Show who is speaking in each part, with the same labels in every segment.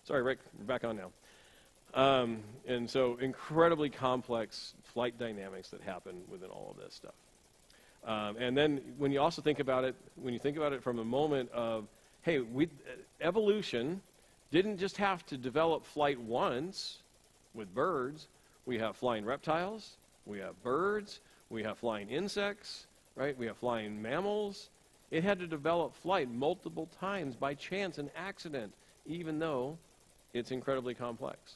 Speaker 1: Sorry, Rick, we're back on now. And so incredibly complex flight dynamics that happen within all of this stuff. And then when you also think about it, when you think about it from a moment of, hey, evolution didn't just have to develop flight once with birds. We have flying reptiles, we have birds, we have flying insects, right? We have flying mammals. It had to develop flight multiple times by chance and accident, even though it's incredibly complex.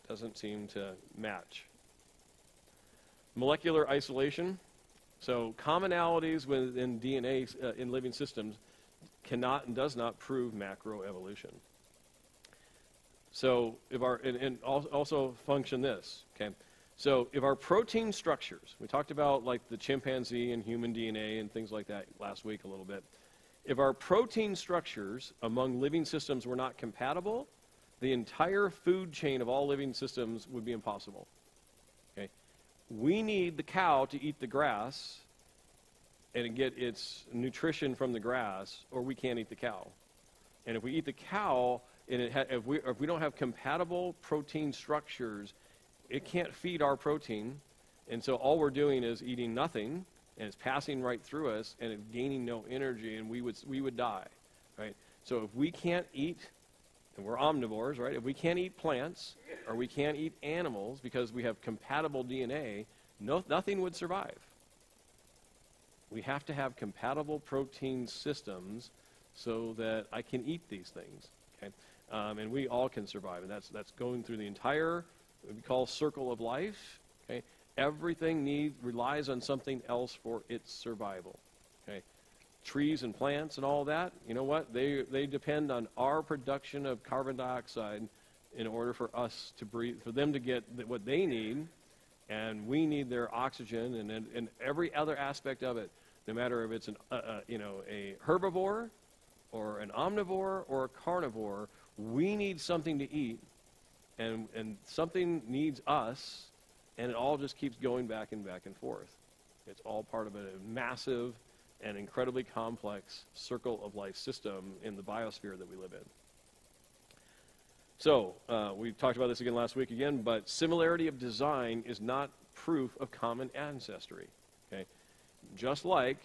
Speaker 1: Doesn't seem to match. Molecular isolation. So commonalities within DNA in living systems cannot and does not prove macroevolution. So if our, and also function this, okay? So if our protein structures, we talked about like the chimpanzee and human DNA and things like that last week a little bit. If our protein structures among living systems were not compatible, the entire food chain of all living systems would be impossible. Okay? We need the cow to eat the grass and get its nutrition from the grass, or we can't eat the cow. And if we eat the cow, and if we don't have compatible protein structures, it can't feed our protein, and so all we're doing is eating nothing, and it's passing right through us, and it's gaining no energy, and we would die, right? So if we can't eat, and we're omnivores, right? If we can't eat plants, or we can't eat animals because we have compatible DNA, nothing would survive. We have to have compatible protein systems so that I can eat these things, okay? And we all can survive, and that's going through the entire, what we call circle of life, okay? Everything relies on something else for its survival, okay? Trees and plants and all that, you know what? They depend on our production of carbon dioxide in order for us to breathe, for them to get what they need, and we need their oxygen and every other aspect of it, no matter if it's a herbivore or an omnivore or a carnivore. We need something to eat, and something needs us, and it all just keeps going back and forth. It's all part of a massive and incredibly complex circle of life system in the biosphere that we live in. So, we talked about this again last week again, but similarity of design is not proof of common ancestry. Okay? Just like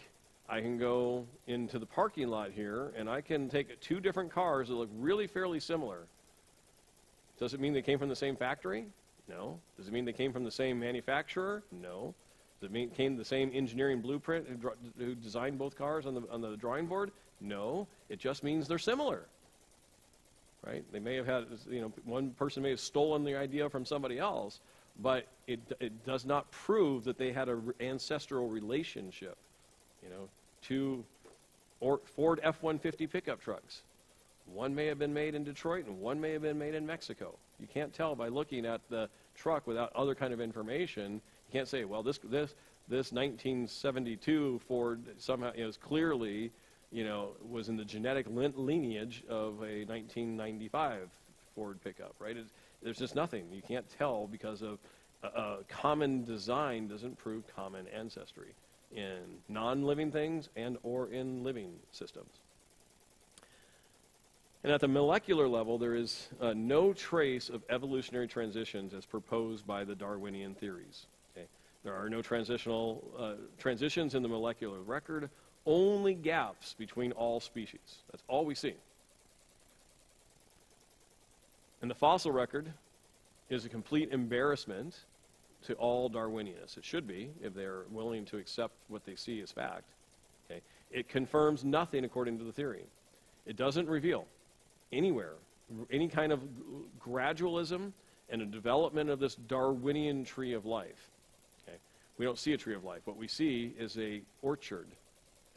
Speaker 1: I can go into the parking lot here and I can take two different cars that look really fairly similar. Does it mean they came from the same factory? No. Does it mean they came from the same manufacturer? No. Does it mean the same engineering blueprint who designed both cars on the drawing board? No. It just means they're similar. Right? They may have had, one person may have stolen the idea from somebody else, but it does not prove that they had an ancestral relationship. Two Ford F-150 pickup trucks. One may have been made in Detroit and one may have been made in Mexico. You can't tell by looking at the truck without other kind of information. You can't say, well, this 1972 Ford somehow is clearly, was in the genetic lineage of a 1995 Ford pickup, right? There's just nothing. You can't tell because of common design doesn't prove common ancestry in non-living things and or in living systems. And at the molecular level, there is no trace of evolutionary transitions as proposed by the Darwinian theories. Okay? There are no transitions in the molecular record, only gaps between all species. That's all we see. And the fossil record is a complete embarrassment to all Darwinianists. It should be, if they're willing to accept what they see as fact. Okay? It confirms nothing according to the theory. It doesn't reveal anywhere any kind of gradualism and a development of this Darwinian tree of life. Okay? We don't see a tree of life. What we see is a orchard.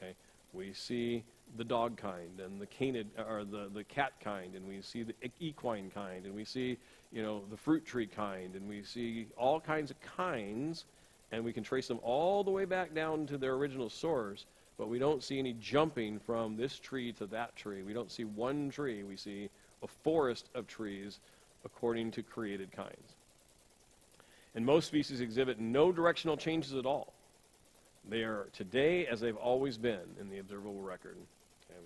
Speaker 1: Okay? We see the dog kind and the canid, or the cat kind, and we see the equine kind, and we see the fruit tree kind, and we see all kinds of kinds, and we can trace them all the way back down to their original source, but we don't see any jumping from this tree to that tree. We don't see one tree. We see a forest of trees according to created kinds. And most species exhibit no directional changes at all. They are today as they've always been in the observable record.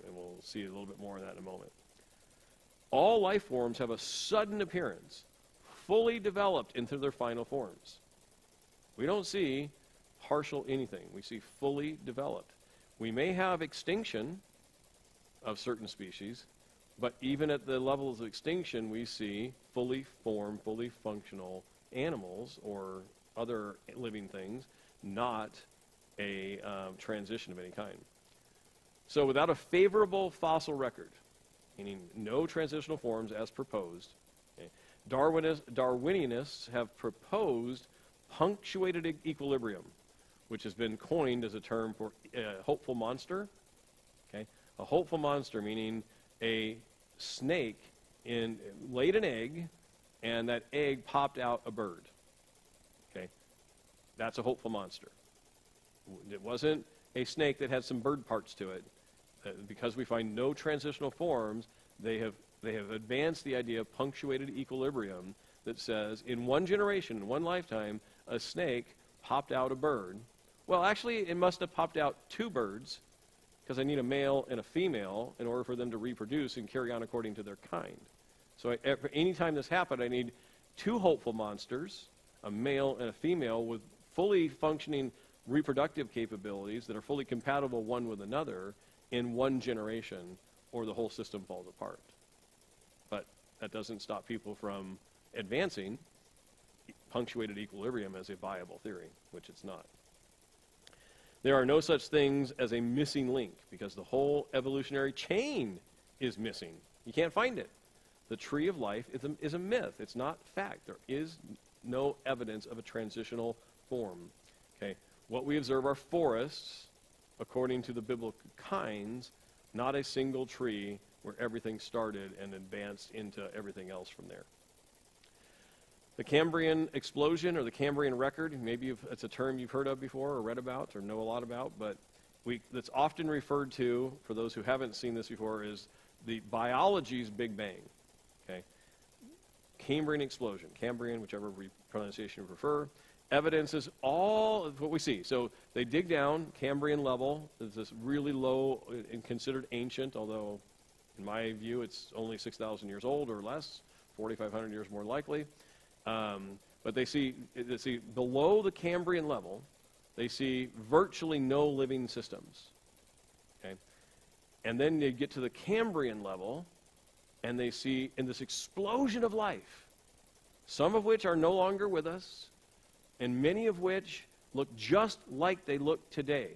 Speaker 1: And we'll see a little bit more of that in a moment. All life forms have a sudden appearance, fully developed into their final forms. We don't see partial anything. We see fully developed. We may have extinction of certain species, but even at the levels of extinction, we see fully formed, fully functional animals or other living things, not a transition of any kind. So without a favorable fossil record, meaning no transitional forms as proposed, okay, Darwinianists have proposed punctuated equilibrium, which has been coined as a term for a hopeful monster. Okay? A hopeful monster meaning a snake laid an egg, and that egg popped out a bird. Okay? That's a hopeful monster. It wasn't a snake that had some bird parts to it. Because we find no transitional forms, they have advanced the idea of punctuated equilibrium that says in one generation, in one lifetime, a snake popped out a bird. Well, actually, it must have popped out two birds, because I need a male and a female in order for them to reproduce and carry on according to their kind. So any time this happened, I need two hopeful monsters, a male and a female with fully functioning reproductive capabilities that are fully compatible one with another in one generation, or the whole system falls apart. But that doesn't stop people from advancing punctuated equilibrium as a viable theory, which it's not. There are no such things as a missing link, because the whole evolutionary chain is missing. You can't find it. The tree of life is a myth. It's not fact. There is no evidence of a transitional form. Okay? What we observe are forests, according to the biblical kinds, not a single tree where everything started and advanced into everything else from there. The Cambrian explosion or the Cambrian record, maybe it's a term you've heard of before or read about or know a lot about, but that's often referred to, for those who haven't seen this before, is the biology's Big Bang. Okay? Cambrian explosion, Cambrian, whichever pronunciation you prefer, evidences all of what we see. So they dig down, Cambrian level, is this really low and considered ancient, although in my view it's only 6,000 years old or less, 4,500 years more likely. But they see below the Cambrian level, they see virtually no living systems. Okay? And then they get to the Cambrian level, and they see in this explosion of life, some of which are no longer with us, and many of which look just like they look today.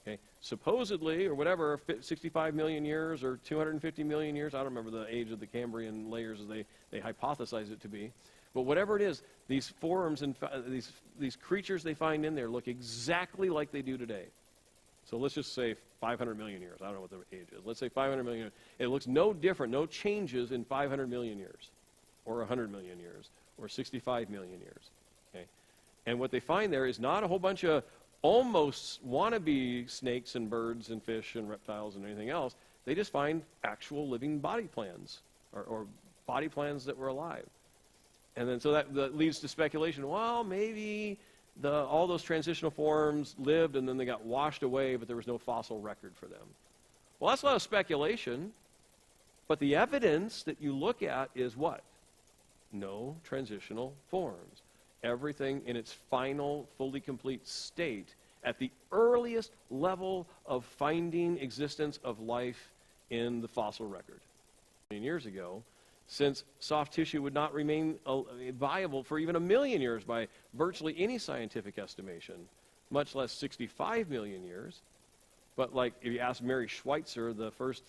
Speaker 1: Okay? Supposedly, or whatever, 65 million years or 250 million years, I don't remember the age of the Cambrian layers as they hypothesize it to be. But whatever it is, these forms and these creatures they find in there look exactly like they do today. So let's just say 500 million years. I don't know what the age is. Let's say 500 million years. It looks no different, no changes in 500 million years, or 100 million years, or 65 million years. Okay? And what they find there is not a whole bunch of almost wannabe snakes and birds and fish and reptiles and anything else. They just find actual living body plans, or body plans that were alive. And then so that leads to speculation. Well, maybe all those transitional forms lived and then they got washed away, but there was no fossil record for them. Well, that's not a speculation, but the evidence that you look at is what? No transitional forms. Everything in its final, fully complete state at the earliest level of finding existence of life in the fossil record. Years ago, since soft tissue would not remain viable for even 1 million years by virtually any scientific estimation, much less 65 million years. But like if you ask Mary Schweitzer, the first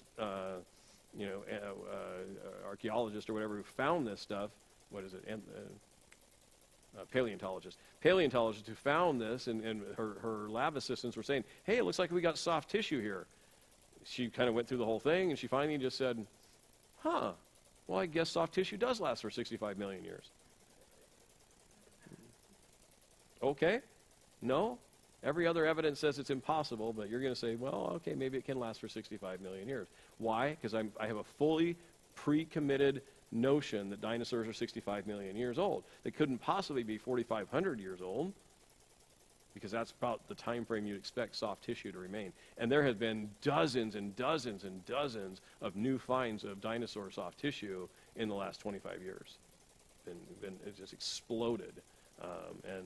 Speaker 1: archaeologist or whatever who found this stuff, paleontologist who found this, and her lab assistants were saying, hey, it looks like we got soft tissue here. She kind of went through the whole thing, and she finally just said, huh, well, I guess soft tissue does last for 65 million years. Okay, no, every other evidence says it's impossible, but you're going to say, well, okay, maybe it can last for 65 million years. Why? Because I have a fully pre-committed notion that dinosaurs are 65 million years old. They couldn't possibly be 4,500 years old. because that's about the time frame you'd expect soft tissue to remain. And there have been dozens and dozens and dozens of new finds of dinosaur soft tissue in the last 25 years. It just exploded. And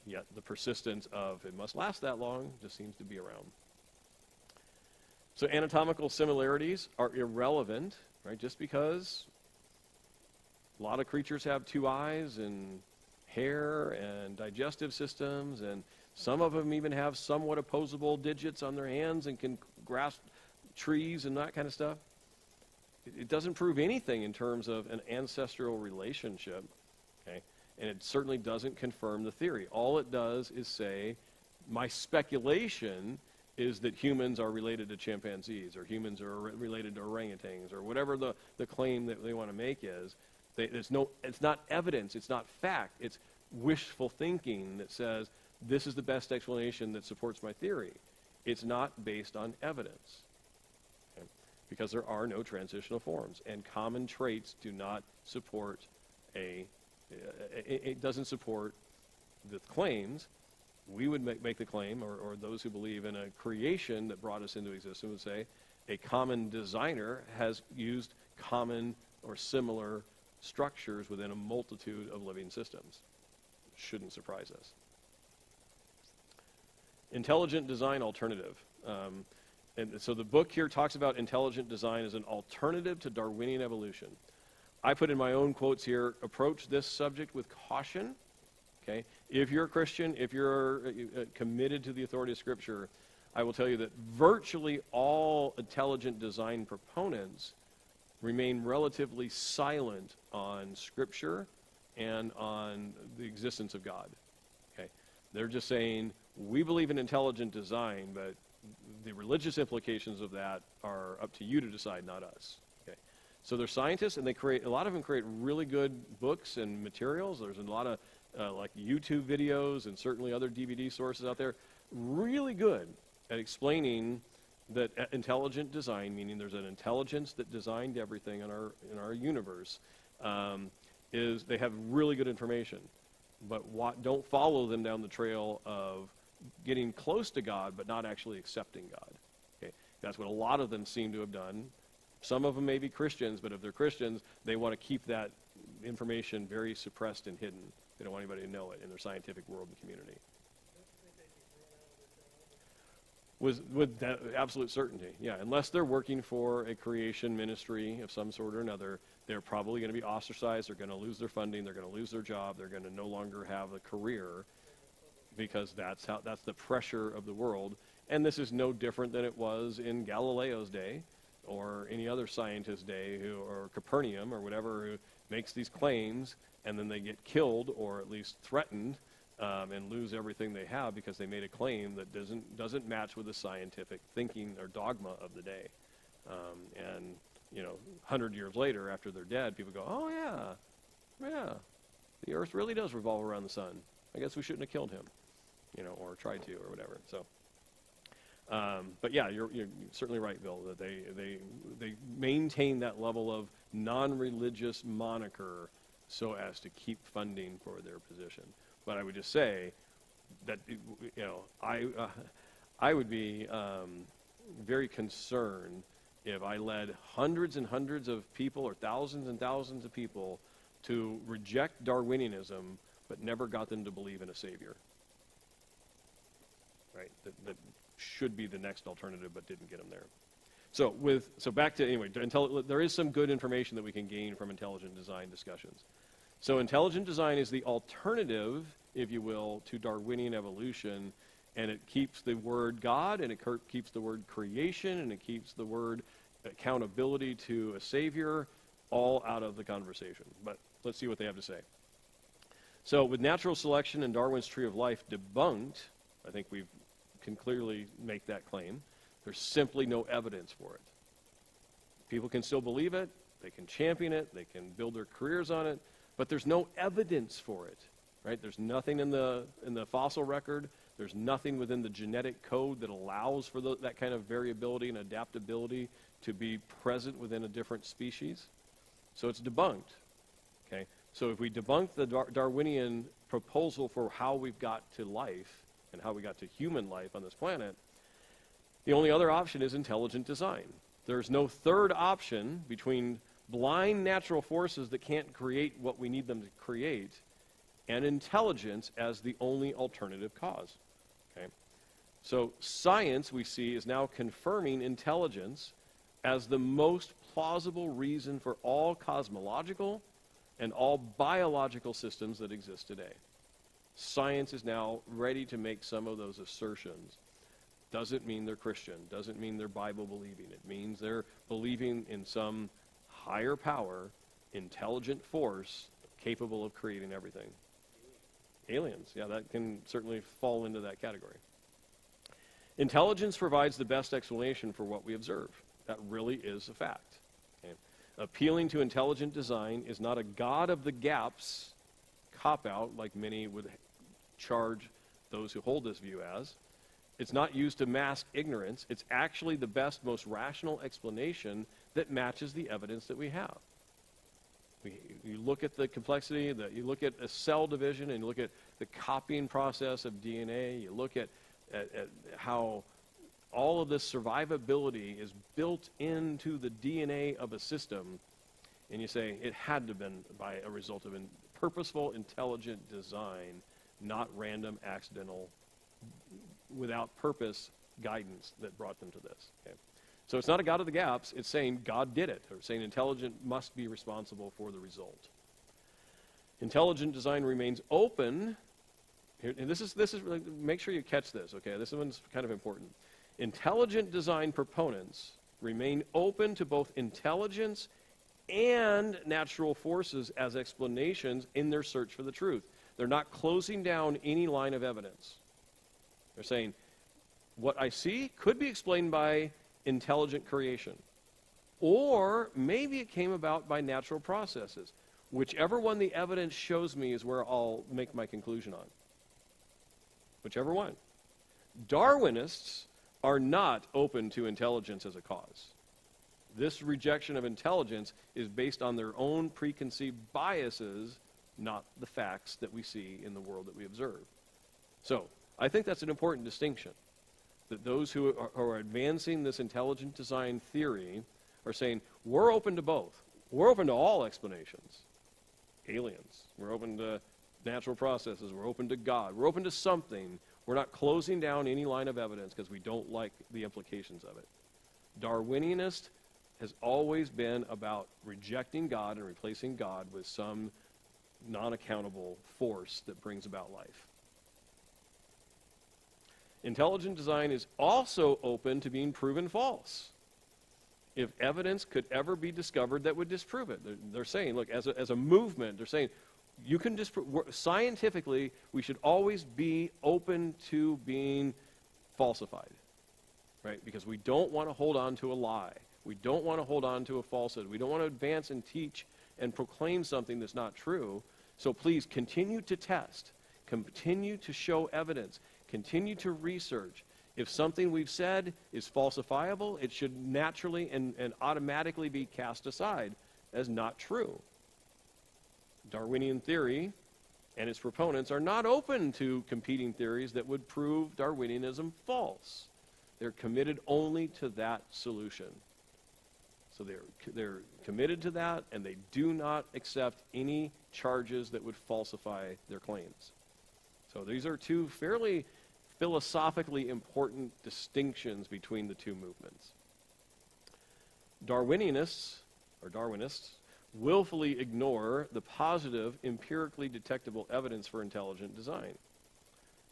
Speaker 1: yet the persistence of it must last that long just seems to be around. So anatomical similarities are irrelevant, right? Just because a lot of creatures have 2 eyes and hair and digestive systems, and some of them even have somewhat opposable digits on their hands and can grasp trees and that kind of stuff. It doesn't prove anything in terms of an ancestral relationship, okay? And it certainly doesn't confirm the theory. All it does is say, my speculation is that humans are related to chimpanzees, or humans are related to orangutans, or whatever the claim that they want to make is. It's not evidence, it's not fact, it's wishful thinking that says, this is the best explanation that supports my theory. It's not based on evidence, okay? Because there are no transitional forms, and common traits do not support it doesn't support the claims. We would make the claim, or those who believe in a creation that brought us into existence would say, a common designer has used common or similar structures within a multitude of living systems. Shouldn't surprise us. Intelligent design alternative. And so the book here talks about intelligent design as an alternative to Darwinian evolution. I put in my own quotes here, approach this subject with caution. Okay? If you're a Christian, if you're committed to the authority of Scripture, I will tell you that virtually all intelligent design proponents remain relatively silent on Scripture and on the existence of God. Okay? They're just saying, we believe in intelligent design, but the religious implications of that are up to you to decide, not us. Okay? So they're scientists, and a lot of them create really good books and materials. There's a lot of like YouTube videos and certainly other DVD sources out there, really good at explaining that intelligent design, meaning there's an intelligence that designed everything in our universe, is they have really good information. But don't follow them down the trail of getting close to God but not actually accepting God. Okay? That's what a lot of them seem to have done. Some of them may be Christians, but if they're Christians, they want to keep that information very suppressed and hidden. They don't want anybody to know it in their scientific world and community. With that absolute certainty, yeah. Unless they're working for a creation ministry of some sort or another, they're probably going to be ostracized. They're going to lose their funding. They're going to lose their job. They're going to no longer have a career because that's the pressure of the world. And this is no different than it was in Galileo's day or any other scientist's day or Copernicus or whatever who makes these claims and then they get killed or at least threatened and lose everything they have because they made a claim that doesn't match with the scientific thinking or dogma of the day. And 100 years later, after they're dead, people go, "Oh yeah, the Earth really does revolve around the sun. I guess we shouldn't have killed him, or tried to, or whatever." So, but yeah, you're certainly right, Bill. That they maintain that level of non-religious moniker so as to keep funding for their position. But I would just say that I would be very concerned if I led hundreds and hundreds of people or thousands and thousands of people to reject Darwinianism but never got them to believe in a savior. Right? That should be the next alternative but didn't get them there. So back to, anyway, there is some good information that we can gain from intelligent design discussions. So intelligent design is the alternative, if you will, to Darwinian evolution, and it keeps the word God, and it keeps the word creation, and it keeps the word accountability to a savior all out of the conversation. But let's see what they have to say. So with natural selection and Darwin's tree of life debunked, I think we can clearly make that claim, there's simply no evidence for it. People can still believe it, they can champion it, they can build their careers on it, but there's no evidence for it, right? There's nothing in the fossil record. There's nothing within the genetic code that allows for that kind of variability and adaptability to be present within a different species. So it's debunked, okay? So if we debunk the Darwinian proposal for how we've got to life, and how we got to human life on this planet, the only other option is intelligent design. There's no third option between blind natural forces that can't create what we need them to create and intelligence as the only alternative cause. Okay? So science, we see, is now confirming intelligence as the most plausible reason for all cosmological and all biological systems that exist today. Science is now ready to make some of those assertions. Doesn't mean they're Christian, doesn't mean they're Bible believing. It means they're believing in some higher power, intelligent force capable of creating everything. Aliens, yeah, that can certainly fall into that category. Intelligence provides the best explanation for what we observe. That really is a fact. Okay? Appealing to intelligent design is not a God of the gaps cop-out like many would charge those who hold this view as. It's not used to mask ignorance. It's actually the best, most rational explanation that matches the evidence that we have. You look at the complexity, you look at a cell division, and you look at the copying process of DNA. You look at how all of this survivability is built into the DNA of a system, and you say it had to have been by a result of purposeful, intelligent design, not random, accidental, without purpose guidance that brought them to this. Okay? So it's not a God of the gaps. It's saying God did it, or saying intelligent must be responsible for the result. Intelligent design remains open. Here, and this is really, make sure you catch this. Okay, this one's kind of important. Intelligent design proponents remain open to both intelligence and natural forces as explanations in their search for the truth. They're not closing down any line of evidence. They're saying, what I see could be explained by intelligent creation. Or maybe it came about by natural processes. Whichever one the evidence shows me is where I'll make my conclusion on. Whichever one. Darwinists are not open to intelligence as a cause. This rejection of intelligence is based on their own preconceived biases, not the facts that we see in the world that we observe. So, I think that's an important distinction, that those who are advancing this intelligent design theory are saying, we're open to both. We're open to all explanations. Aliens. We're open to natural processes. We're open to God. We're open to something. We're not closing down any line of evidence because we don't like the implications of it. Darwinianist has always been about rejecting God and replacing God with some non-accountable force that brings about life. Intelligent design is also open to being proven false. If evidence could ever be discovered that would disprove it. They're saying, look, as a movement, they're saying, you can disprove, scientifically, we should always be open to being falsified, right? Because we don't want to hold on to a lie. We don't want to hold on to a falsehood. We don't want to advance and teach and proclaim something that's not true. So please continue to test, continue to show evidence, continue to research. If something we've said is falsifiable, it should naturally and automatically be cast aside as not true. Darwinian theory and its proponents are not open to competing theories that would prove Darwinianism false. They're committed only to that solution. So they're committed to that, and they do not accept any charges that would falsify their claims. So these are two fairly philosophically important distinctions between the two movements. Darwinists willfully ignore the positive, empirically detectable evidence for intelligent design,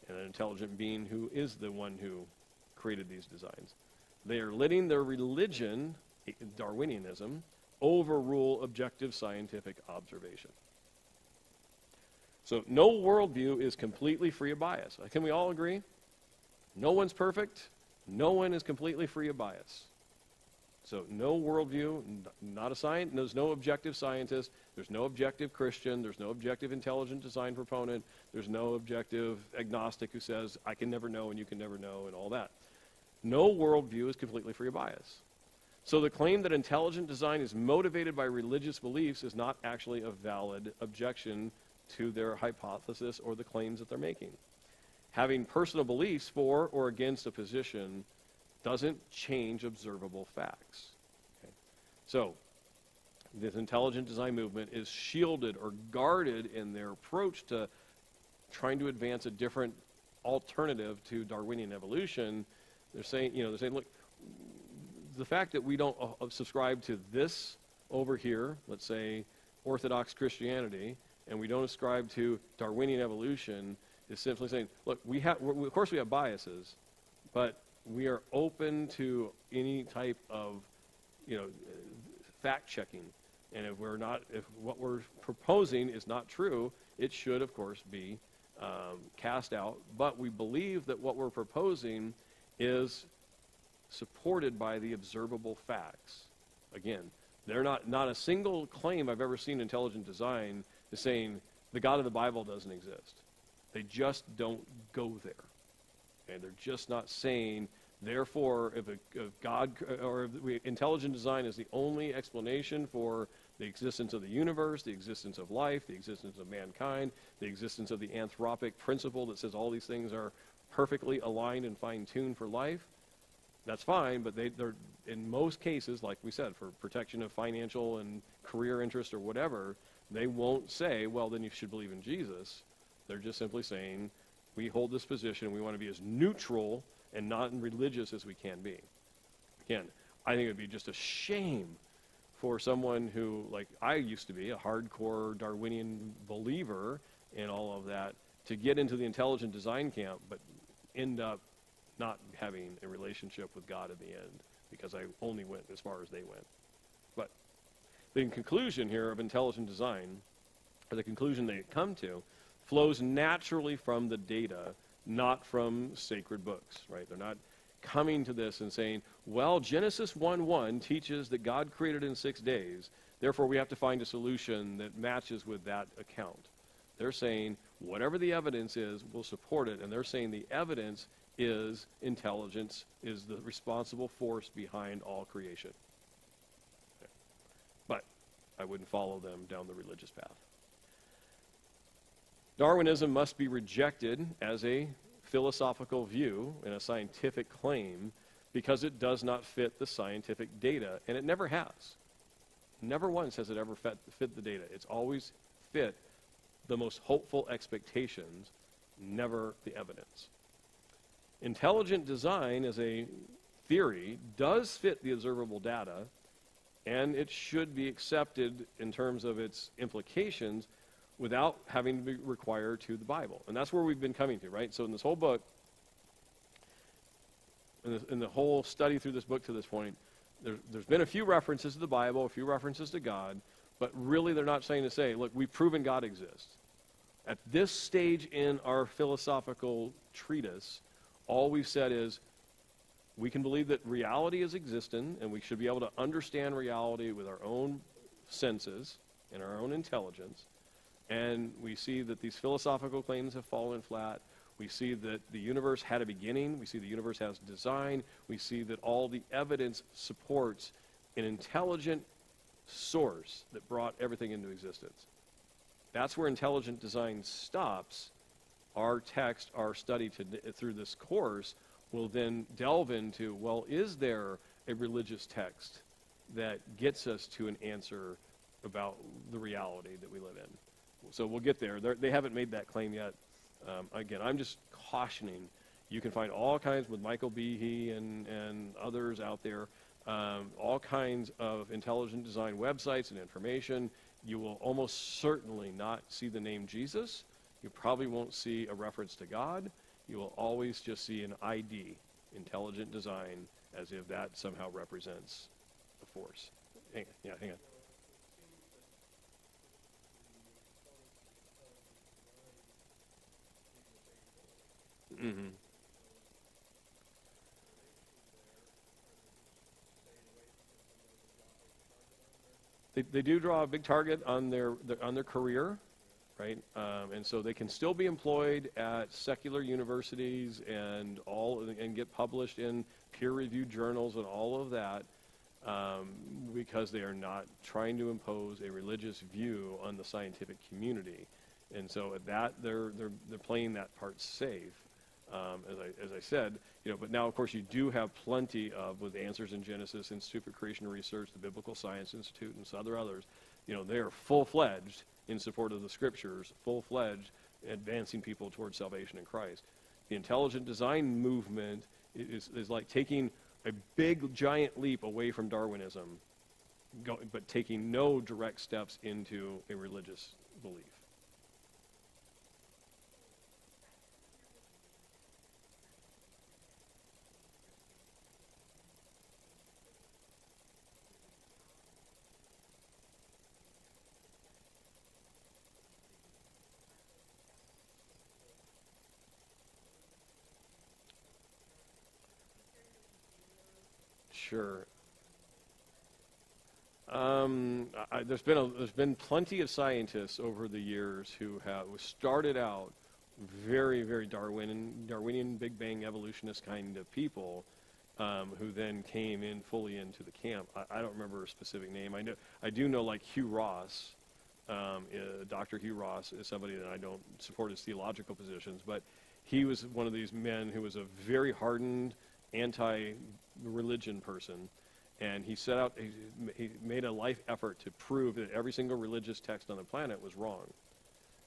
Speaker 1: and an intelligent being who is the one who created these designs. They are letting their religion, Darwinianism, overrule objective scientific observation. So no worldview is completely free of bias. Can we all agree? No one's perfect. No one is completely free of bias. So no worldview, not a science, there's no objective scientist, there's no objective Christian, there's no objective intelligent design proponent, there's no objective agnostic who says, I can never know and you can never know and all that. No worldview is completely free of bias. So the claim that intelligent design is motivated by religious beliefs is not actually a valid objection to their hypothesis or the claims that they're making. having personal beliefs for or against a position doesn't change observable facts. Okay? So, this intelligent design movement is shielded or guarded in their approach to trying to advance a different alternative to Darwinian evolution. They're saying, look, the fact that we don't subscribe to this over here, let's say Orthodox Christianity, and we don't ascribe to Darwinian evolution, is simply saying, look, of course we have biases, but we are open to any type of, fact checking. And if what we're proposing is not true, it should, of course, be cast out. But we believe that what we're proposing is supported by the observable facts. Again, they're not a single claim I've ever seen in intelligent design is saying the God of the Bible doesn't exist. They just don't go there. And they're just not saying, therefore, if God or if intelligent design is the only explanation for the existence of the universe, the existence of life, the existence of mankind, the existence of the anthropic principle that says all these things are perfectly aligned and fine-tuned for life, that's fine, but they're in most cases, like we said, for protection of financial and career interest or whatever, they won't say, well, then you should believe in Jesus. They're just simply saying, we hold this position and we want to be as neutral and not religious as we can be. Again, I think it would be just a shame for someone who, like I used to be, a hardcore Darwinian believer in all of that, to get into the intelligent design camp, but end up not having a relationship with God in the end, because I only went as far as they went. But the conclusion here of intelligent design, or the conclusion they come to, flows naturally from the data, not from sacred books, right? They're not coming to this and saying, well, Genesis 1:1 teaches that God created in 6 days, therefore we have to find a solution that matches with that account. They're saying, whatever the evidence is, we'll support it, and they're saying the evidence is intelligence, is the responsible force behind all creation. Okay. But I wouldn't follow them down the religious path. Darwinism must be rejected as a philosophical view and a scientific claim because it does not fit the scientific data, and it never has. Never once has it ever fit the data. It's always fit the most hopeful expectations, never the evidence. Intelligent design as a theory does fit the observable data, and it should be accepted in terms of its implications without having to be required to the Bible. And that's where we've been coming to, right? So in this whole book, in the whole study through this book to this point, there's been a few references to the Bible, a few references to God, but really they're not saying to say, look, we've proven God exists. At this stage in our philosophical treatise, all we've said is we can believe that reality is existent, and we should be able to understand reality with our own senses and our own intelligence. And we see that these philosophical claims have fallen flat. We see that the universe had a beginning. We see the universe has design. We see that all the evidence supports an intelligent source that brought everything into existence. That's where intelligent design stops. Our text, our study through this course will then delve into, well, is there a religious text that gets us to an answer about the reality that we live in? So we'll get there. They haven't made that claim yet. Again, I'm just cautioning. You can find all kinds with Michael Behe and others out there, all kinds of intelligent design websites and information. You will almost certainly not see the name Jesus. You probably won't see a reference to God. You will always just see an ID, intelligent design, as if that somehow represents the force. Hang on. Mm-hmm. They do draw a big target on their career, right? And so they can still be employed at secular universities and get published in peer-reviewed journals and all of that, because they are not trying to impose a religious view on the scientific community. And so at that they're playing that part safe. as I said, but now, of course, you do have plenty of, with Answers in Genesis, Institute for Creation Research, the Biblical Science Institute, and some others, they are full-fledged in support of the Scriptures, full-fledged advancing people towards salvation in Christ. The intelligent design movement is like taking a big, giant leap away from Darwinism, but taking no direct steps into a religious belief. Sure. There's been plenty of scientists over the years who have started out very, very Darwinian Big Bang evolutionist kind of people, who then came in fully into the camp. I don't remember a specific name. I do know, like Hugh Ross, Dr. Hugh Ross is somebody that I don't support his theological positions, but he was one of these men who was a very hardened anti-religion person. And he he made a life effort to prove that every single religious text on the planet was wrong.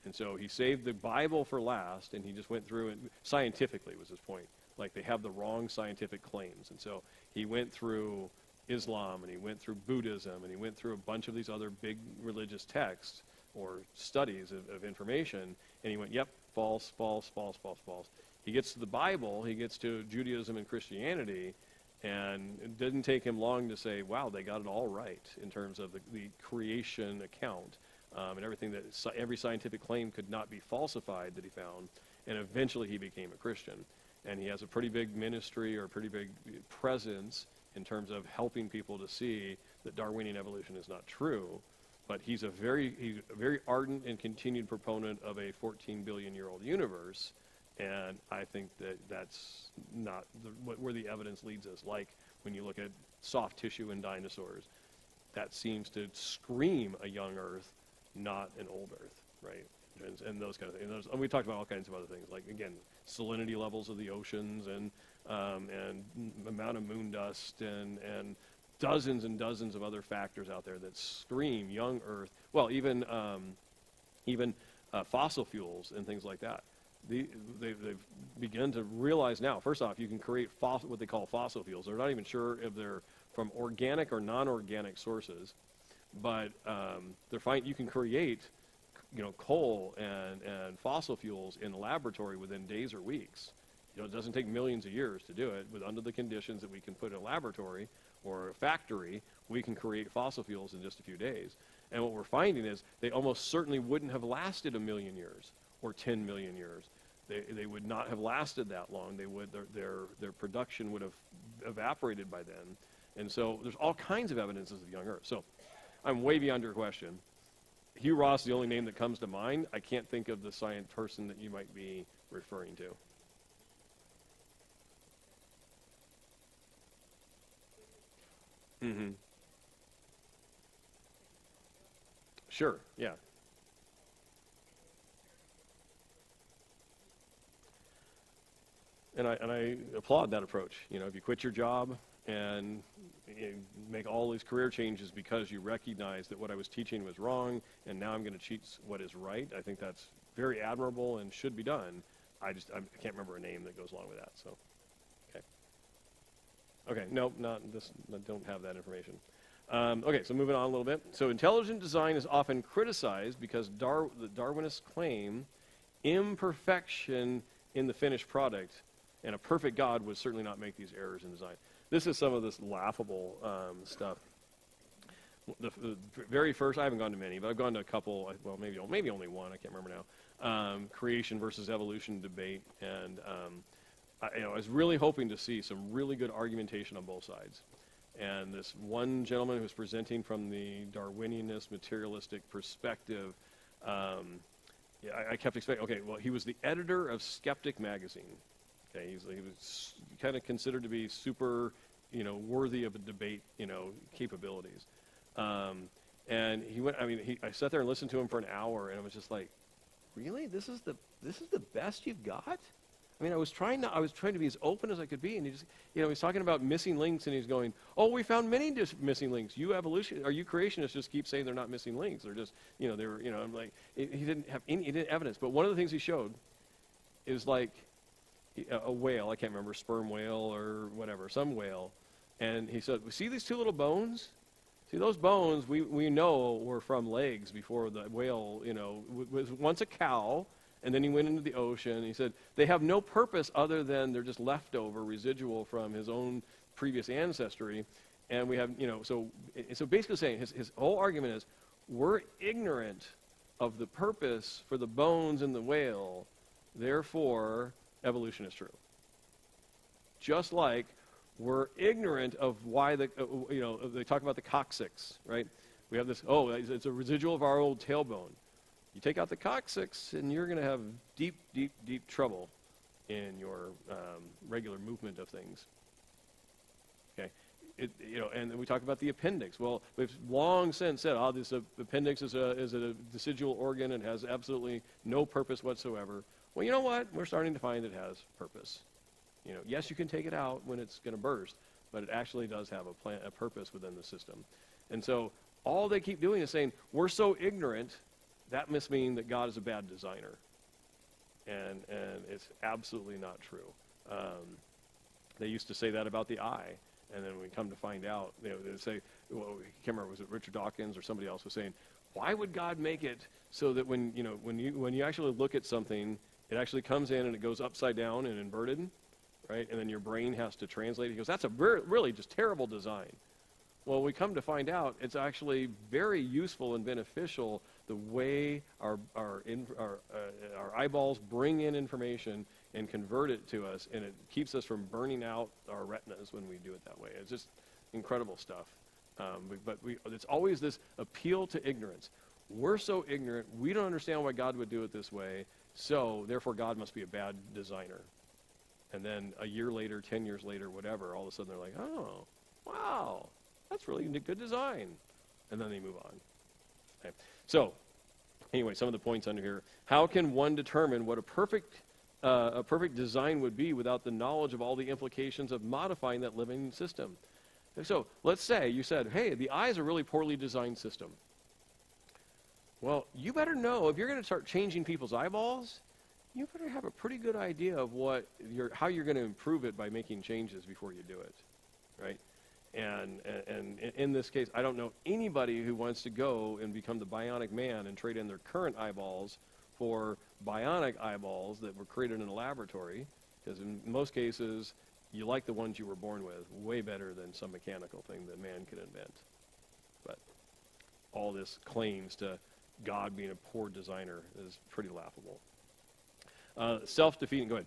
Speaker 1: And so he saved the Bible for last, and he just went through, and scientifically was his point. Like, they have the wrong scientific claims. And so he went through Islam, and he went through Buddhism, and he went through a bunch of these other big religious texts or studies of information, and he went, yep, false, false, false, false, false. He gets to the Bible, he gets to Judaism and Christianity, and it didn't take him long to say, wow, they got it all right in terms of the creation account, and everything that every scientific claim could not be falsified that he found. And eventually he became a Christian. And he has a pretty big ministry, or a pretty big presence in terms of helping people to see that Darwinian evolution is not true. But he's a very ardent and continued proponent of a 14 billion year old universe. And I think that that's not where the evidence leads us. Like when you look at soft tissue in dinosaurs, that seems to scream a young Earth, not an old Earth, right? And those kind of things. And we talked about all kinds of other things, like, again, salinity levels of the oceans, and amount of moon dust, and dozens and dozens of other factors out there that scream young Earth. Well, even fossil fuels and things like that. They've begun to realize now, first off, you can create what they call fossil fuels. They're not even sure if they're from organic or non-organic sources, but you can create coal and fossil fuels in the laboratory within days or weeks. It doesn't take millions of years to do it. Under the conditions that we can put in a laboratory or a factory, we can create fossil fuels in just a few days. And what we're finding is they almost certainly wouldn't have lasted 1 million years or 10 million years. They would not have lasted that long. Their production would have evaporated by then. And so there's all kinds of evidences of young Earth. So I'm way beyond your question. Hugh Ross is the only name that comes to mind. I can't think of the science person that you might be referring to. Mm-hmm. Sure, yeah. And I applaud that approach. If you quit your job and make all these career changes because you recognize that what I was teaching was wrong, and now I'm going to teach what is right, I think that's very admirable and should be done. I can't remember a name that goes along with that. So, okay, nope, not this. I don't have that information. Okay, so moving on a little bit. So intelligent design is often criticized because the Darwinists claim imperfection in the finished product, and a perfect God would certainly not make these errors in design. This is some of this laughable stuff. The very first, I haven't gone to many, but I've gone to a couple, well, maybe only one, I can't remember now, creation versus evolution debate. And I was really hoping to see some really good argumentation on both sides. And this one gentleman who was presenting from the Darwinianist materialistic perspective, I kept expecting, okay, well, he was the editor of Skeptic magazine. Okay, he was kind of considered to be super, worthy of a debate, capabilities. And he went. I sat there and listened to him for an hour, and I was just like, really, this is the best you've got? I mean, I was trying to be as open as I could be, and he's talking about missing links, and he's going, oh, we found many missing links. You creationists just keep saying they're not missing links. They're just, I'm like, he didn't have evidence. But one of the things he showed is like a whale, I can't remember, sperm whale or whatever, some whale, and he said, see these two little bones? See, those bones we know were from legs before the whale, was once a cow. And then he went into the ocean. He said, they have no purpose other than they're just leftover, residual from his own previous ancestry. And we have, so basically saying, his whole argument is, we're ignorant of the purpose for the bones in the whale, therefore, evolution is true. Just like we're ignorant of why they talk about the coccyx, right? We have this, it's a residual of our old tailbone. You take out the coccyx, and you're going to have deep, deep, deep trouble in your regular movement of things. Okay, and then we talk about the appendix. Well, we've long since said, this appendix is a decidual organ and has absolutely no purpose whatsoever. Well, you know what? We're starting to find it has purpose. Yes, you can take it out when it's going to burst, but it actually does have a purpose within the system. And so all they keep doing is saying, we're so ignorant. That must mean that God is a bad designer, and it's absolutely not true. They used to say that about the eye, and then we come to find out, they say, well, I can't remember, was it Richard Dawkins or somebody else was saying, why would God make it so that when you actually look at something, it actually comes in and it goes upside down and inverted, right? And then your brain has to translate it. He goes, that's a really just terrible design. Well, we come to find out it's actually very useful and beneficial the way our eyeballs bring in information and convert it to us, and it keeps us from burning out our retinas when we do it that way. It's just incredible stuff. But it's always this appeal to ignorance. We're so ignorant, we don't understand why God would do it this way, so therefore God must be a bad designer. And then a year later, 10 years later, whatever, all of a sudden they're like, oh, wow, that's really good design. And then they move on. Okay. So, anyway, some of the points under here. How can one determine what a perfect design would be without the knowledge of all the implications of modifying that living system? So, let's say you said, hey, the eye is a really poorly designed system. Well, you better know, if you're going to start changing people's eyeballs, you better have a pretty good idea of how you're going to improve it by making changes before you do it, right? And in this case, I don't know anybody who wants to go and become the bionic man and trade in their current eyeballs for bionic eyeballs that were created in a laboratory, because in most cases, you like the ones you were born with way better than some mechanical thing that man could invent. But all this claims to God being a poor designer is pretty laughable. Self-defeating, go ahead.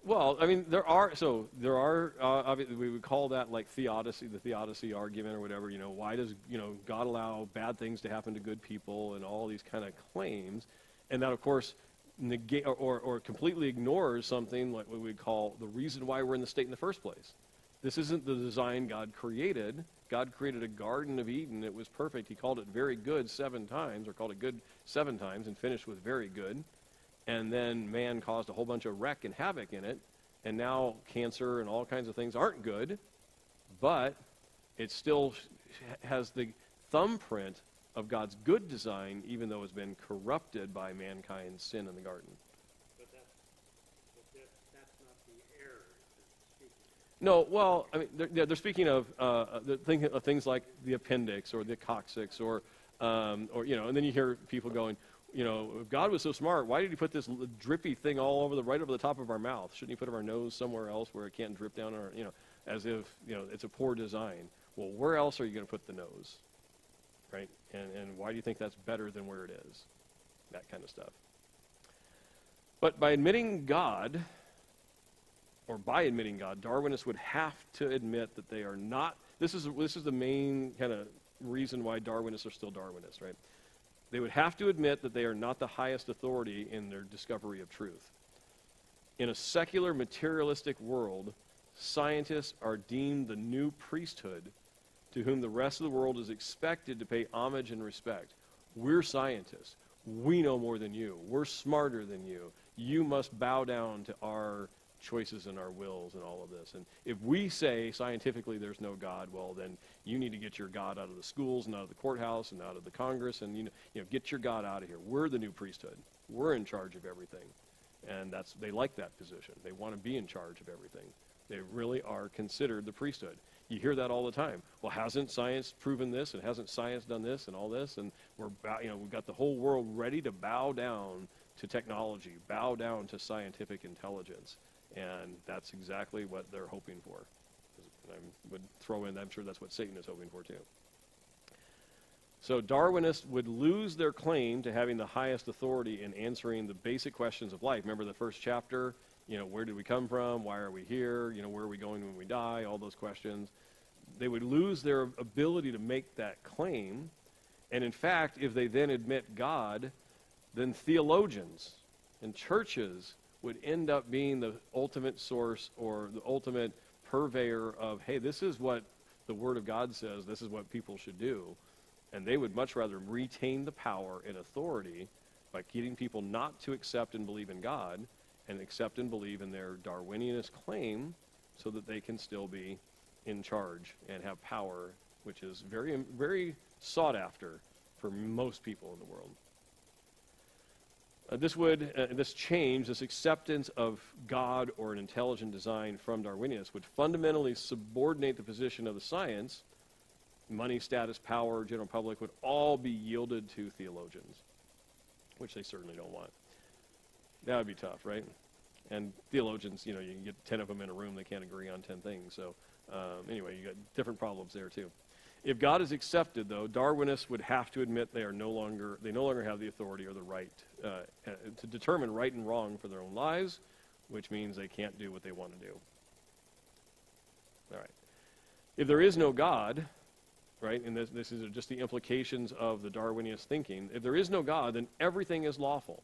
Speaker 1: Well, I mean, there are obviously we would call that like theodicy, the theodicy argument or whatever. Why does God allow bad things to happen to good people and all these kind of claims, and that of course negate or completely ignores something like what we call the reason why we're in the state in the first place. This isn't the design God created. God created a Garden of Eden. It was perfect. He called it very good 7 times, or called it good 7 times, and finished with very good. And then man caused a whole bunch of wreck and havoc in it, and now cancer and all kinds of things aren't good, but it still has the thumbprint of God's good design, even though it's been corrupted by mankind's sin in the garden.
Speaker 2: But that's not the error that's speaking.
Speaker 1: No, well, I mean, they're speaking of things like the appendix or the coccyx, or and then you hear people going, if God was so smart, why did he put this drippy thing right over the top of our mouth? Shouldn't he put our nose somewhere else where it can't drip down our, as if, it's a poor design. Well, where else are you going to put the nose? Right? And why do you think that's better than where it is? That kind of stuff. But by admitting God, Darwinists would have to admit that they are not, this is the main kind of reason why Darwinists are still Darwinists, right? They would have to admit that they are not the highest authority in their discovery of truth. In a secular, materialistic world, scientists are deemed the new priesthood to whom the rest of the world is expected to pay homage and respect. We're scientists. We know more than you. We're smarter than you. You must bow down to our choices and our wills and all of this. And if we say scientifically there's no God, well, then you need to get your God out of the schools and out of the courthouse and out of the Congress and, get your God out of here. We're the new priesthood. We're in charge of everything. And they like that position. They want to be in charge of everything. They really are considered the priesthood. You hear that all the time. Well, hasn't science proven this, and hasn't science done this and all this? And we've got the whole world ready to bow down to technology, bow down to scientific intelligence. And that's exactly what they're hoping for. And I would throw in, I'm sure that's what Satan is hoping for too. So Darwinists would lose their claim to having the highest authority in answering the basic questions of life. Remember the first chapter? Where did we come from? Why are we here? Where are we going when we die? All those questions. They would lose their ability to make that claim. And in fact, if they then admit God, then theologians and churches would end up being the ultimate source or the ultimate purveyor of, hey, this is what the Word of God says, this is what people should do. And they would much rather retain the power and authority by getting people not to accept and believe in God and accept and believe in their Darwinianist claim so that they can still be in charge and have power, which is very, very sought after for most people in the world. This change, this acceptance of God or an intelligent design from Darwinians would fundamentally subordinate the position of the science. Money, status, power, general public would all be yielded to theologians, which they certainly don't want. That would be tough, right? And theologians, you can get 10 of them in a room, they can't agree on 10 things. So anyway, you got different problems there too. If God is accepted, though, Darwinists would have to admit they no longer have the authority or the right to determine right and wrong for their own lives, which means they can't do what they want to do. All right. If there is no God, right, and this is just the implications of the Darwinian thinking, if there is no God, then everything is lawful,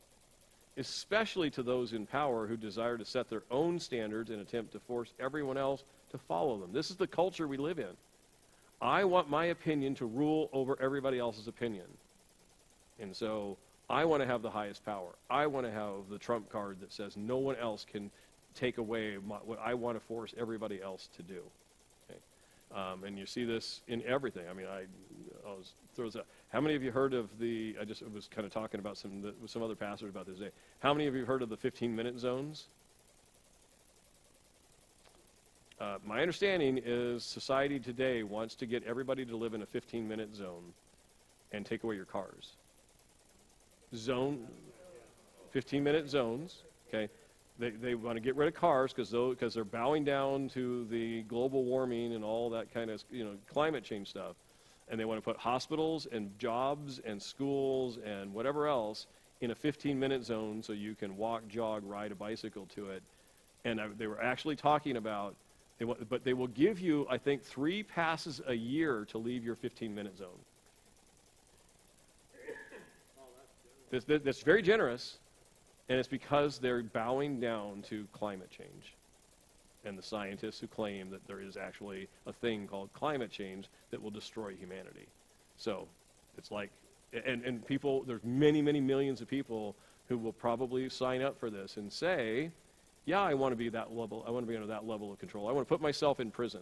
Speaker 1: especially to those in power who desire to set their own standards and attempt to force everyone else to follow them. This is the culture we live in. I want my opinion to rule over everybody else's opinion. And so I want to have the highest power. I want to have the trump card that says no one else can take away what I want to force everybody else to do. Okay? And you see this in everything. I mean, how many of you heard of I was kind of talking about with some other pastors about this today. How many of you have heard of the 15-minute zones? My understanding is society today wants to get everybody to live in a 15-minute zone and take away your cars. 15-minute zones, okay? They want to get rid of cars because they're bowing down to the global warming and all that kind of climate change stuff. And they want to put hospitals and jobs and schools and whatever else in a 15-minute zone so you can walk, jog, ride a bicycle to it. And they were actually talking about, but they will give you, I think, 3 passes a year to leave your 15-minute zone. That's very generous, and it's because they're bowing down to climate change. And the scientists who claim that there is actually a thing called climate change that will destroy humanity. So it's like, and people, there's many, many millions of people who will probably sign up for this and say, yeah, I want to be that level. I want to be under that level of control. I want to put myself in prison.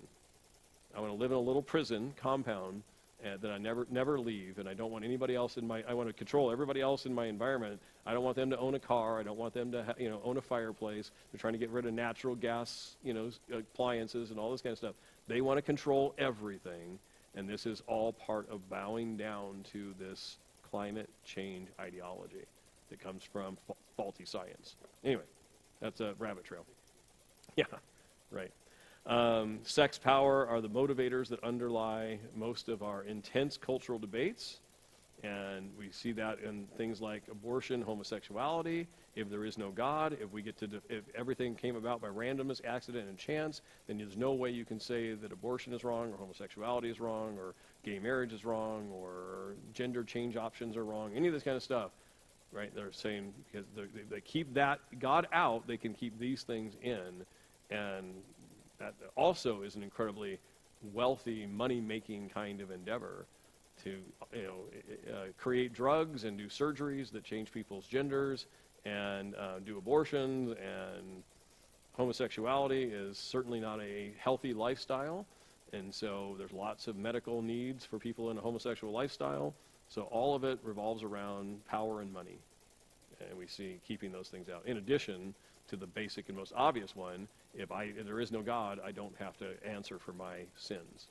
Speaker 1: I want to live in a little prison compound that I never leave, and I don't want anybody else I want to control everybody else in my environment. I don't want them to own a car. I don't want them to own a fireplace. They're trying to get rid of natural gas, appliances and all this kind of stuff. They want to control everything, and this is all part of bowing down to this climate change ideology that comes from faulty science. Anyway, that's a rabbit trail. Yeah, right. Sex, power are the motivators that underlie most of our intense cultural debates, and we see that in things like abortion, homosexuality. If there is no God, if everything came about by randomness, accident, and chance, then there's no way you can say that abortion is wrong, or homosexuality is wrong, or gay marriage is wrong, or gender change options are wrong. Any of this kind of stuff, right? They're saying because they keep that God out, they can keep these things in, and that also is an incredibly wealthy, money-making kind of endeavor. to create drugs and do surgeries that change people's genders and do abortions, and homosexuality is certainly not a healthy lifestyle, and so there's lots of medical needs for people in a homosexual lifestyle. So all of it revolves around power and money, and we see keeping those things out. In addition to the basic and most obvious one, if there is no God, I don't have to answer for my sins.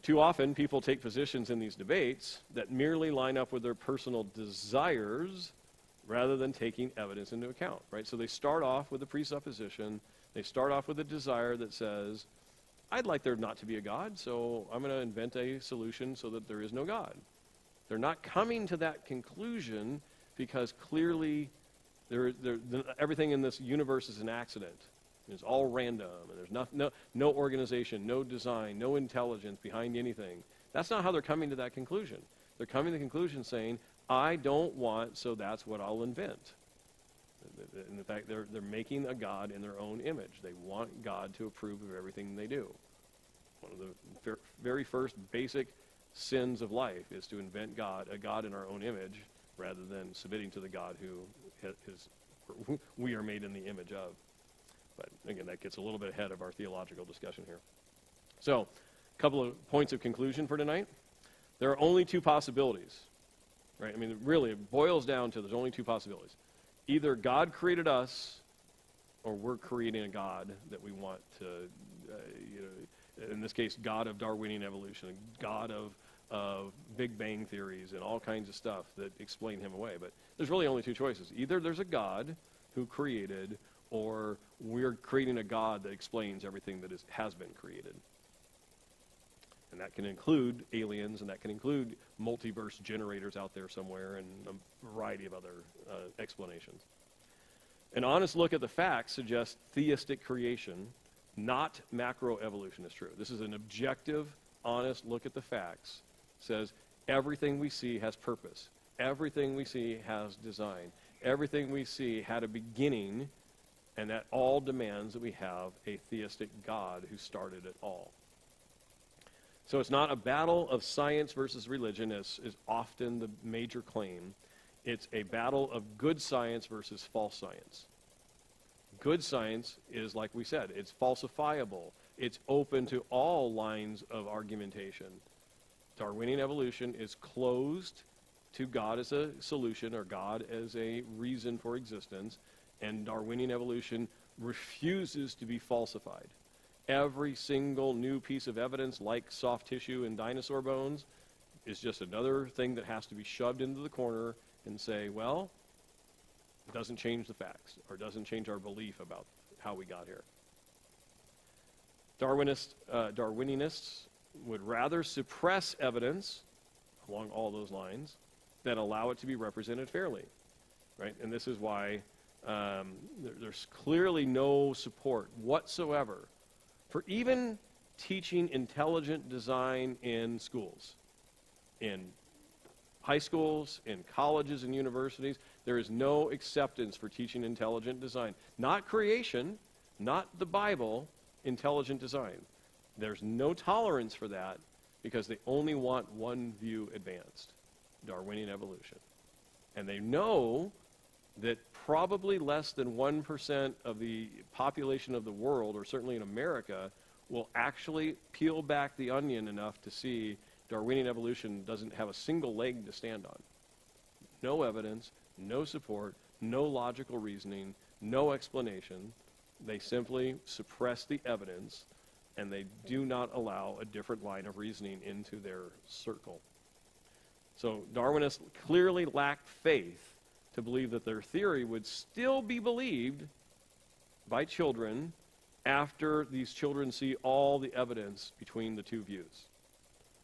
Speaker 1: Too often, people take positions in these debates that merely line up with their personal desires rather than taking evidence into account, right? So they start off with a presupposition. They start off with a desire that says, I'd like there not to be a God, so I'm going to invent a solution so that there is no God. They're not coming to that conclusion because clearly everything in this universe is an accident. It's all random, and there's no organization, no design, no intelligence behind anything. That's not how they're coming to that conclusion. They're coming to the conclusion saying, I don't want, so that's what I'll invent. In fact, they're making a God in their own image. They want God to approve of everything they do. One of the very first basic sins of life is to invent a God in our own image, rather than submitting to the God who we are made in the image of. But again, that gets a little bit ahead of our theological discussion here. So, a couple of points of conclusion for tonight. There are only two possibilities, right? I mean, really, it boils down to there's only two possibilities. Either God created us, or we're creating a God that we want to, in this case, God of Darwinian evolution, a God of Big Bang theories and all kinds of stuff that explain him away. But there's really only two choices. Either there's a God who created, or we're creating a God that explains everything that has been created. And that can include aliens, and that can include multiverse generators out there somewhere, and a variety of other explanations. An honest look at the facts suggests theistic creation, not macroevolution, is true. This is an objective, honest look at the facts. Says everything we see has purpose. Everything we see has design. Everything we see had a beginning, and that all demands that we have a theistic God who started it all. So it's not a battle of science versus religion, as is often the major claim. It's a battle of good science versus false science. Good science is, like we said, it's falsifiable. It's open to all lines of argumentation. Darwinian evolution is closed to God as a solution, or God as a reason for existence, and Darwinian evolution refuses to be falsified. Every single new piece of evidence, like soft tissue and dinosaur bones, is just another thing that has to be shoved into the corner and say, well, it doesn't change the facts, or doesn't change our belief about how we got here. Darwinianists would rather suppress evidence along all those lines than allow it to be represented fairly, right? And this is why there's clearly no support whatsoever for even teaching intelligent design in schools. In high schools, in colleges and universities, there is no acceptance for teaching intelligent design. Not creation, not the Bible, intelligent design. There's no tolerance for that because they only want one view advanced, Darwinian evolution. And they know that probably less than 1% of the population of the world, or certainly in America, will actually peel back the onion enough to see Darwinian evolution doesn't have a single leg to stand on. No evidence, no support, no logical reasoning, no explanation. They simply suppress the evidence, and they do not allow a different line of reasoning into their circle. So Darwinists clearly lacked faith to believe that their theory would still be believed by children after these children see all the evidence between the two views.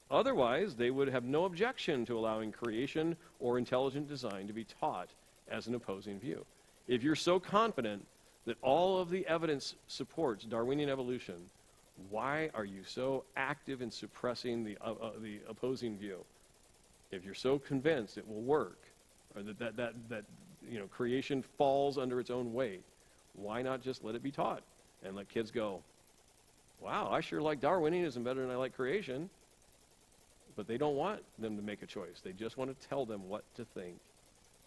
Speaker 1: Otherwise, they would have no objection to allowing creation or intelligent design to be taught as an opposing view. If you're so confident that all of the evidence supports Darwinian evolution, why are you so active in suppressing the opposing view? If you're so convinced it will work, or that creation falls under its own weight, why not just let it be taught and let kids go, wow, I sure like Darwinianism better than I like creation. but they don't want them to make a choice. They just want to tell them what to think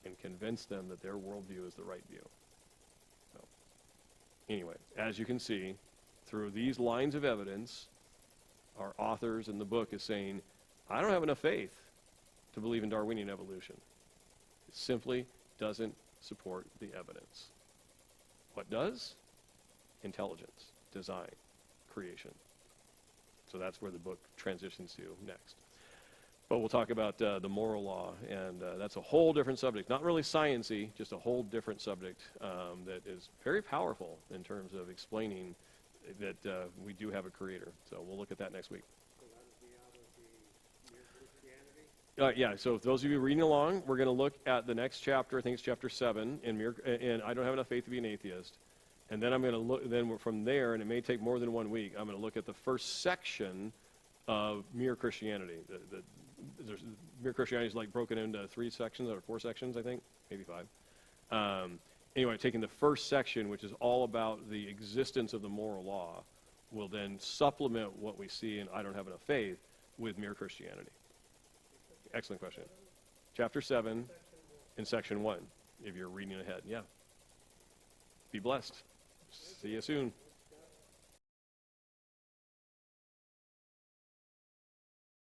Speaker 1: and convince them that their worldview is the right view. So, anyway, as you can see, through these lines of evidence, our authors in the book is saying, I don't have enough faith to believe in Darwinian evolution. It simply doesn't support the evidence. What does? Intelligence, design, creation. So that's where the book transitions to next. But we'll talk about the moral law, and that's a whole different subject. Not really science-y, just a whole different subject that is very powerful in terms of explaining that we do have a creator. So we'll look at that next week.
Speaker 2: So that would be out of the mere Christianity?
Speaker 1: Yeah, so if those of you reading along, we're going to look at the next chapter. I think it's chapter 7, and I don't have enough faith to be an atheist. And then I'm going to look, then from there, and it may take more than 1 week, I'm going to look at the first section of mere Christianity. Mere Christianity is like broken into 3 sections or 4 sections, I think, maybe 5. Anyway, taking the first section, which is all about the existence of the moral law, will then supplement what we see in I Don't Have Enough Faith with mere Christianity. Excellent question. Chapter 7 in section 1, if you're reading ahead. Yeah. Be blessed. See you soon.